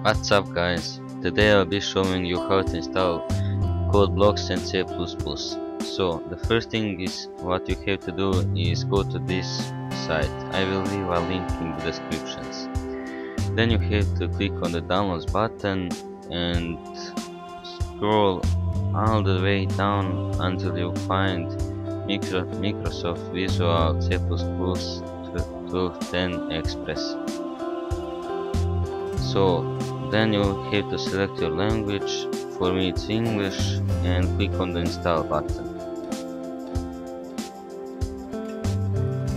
What's up guys, today I'll be showing you how to install CodeBlocks and C++. So the first thing is what you have to do is go to this site. I will leave a link in the descriptions. Then you have to click on the downloads button and scroll all the way down until you find Microsoft Visual C++ 1210 Express. So then you have to select your language. For me it's English, and click on the install button.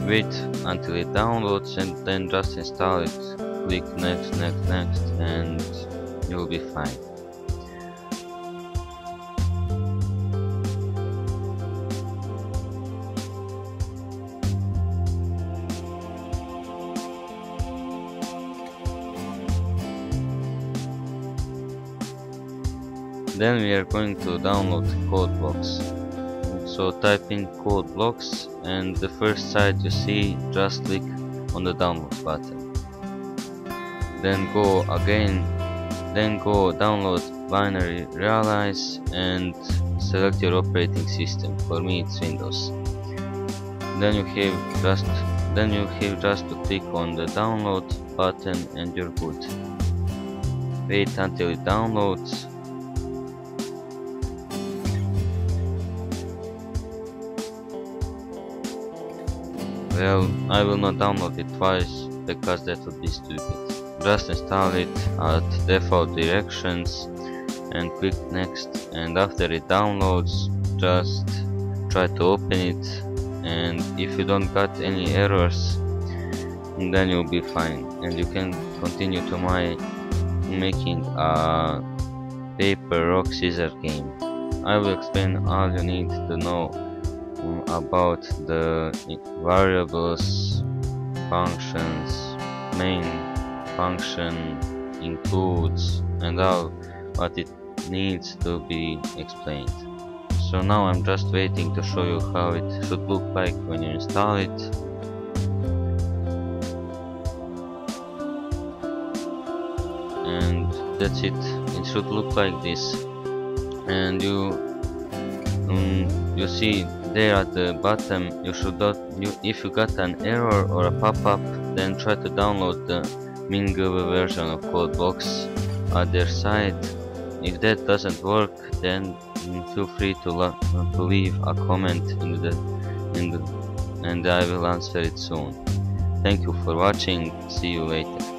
Wait until it downloads and then just install it. Click next and you'll be fine. Then we are going to download CodeBlocks. So type in CodeBlocks and the first site you see, just click on the download button. Then go download binary realize and select your operating system. For me it's Windows. Then you have just to click on the download button and you're good. Wait until it downloads. Well, I will not download it twice because that would be stupid. Just install it at default directions and click next, and after it downloads just try to open it, and if you don't got any errors then you'll be fine and you can continue to making a paper rock scissors game. I will explain all you need to know about the variables, functions, main function, includes, and all what it needs to be explained. So now I'm just waiting to show you how it should look like when you install it. And that's it. It should look like this, and you see there at the bottom, if you got an error or a pop-up, then try to download the Minguva version of CodeBlocks at their site. If that doesn't work, then feel free to leave a comment and I will answer it soon. Thank you for watching. See you later.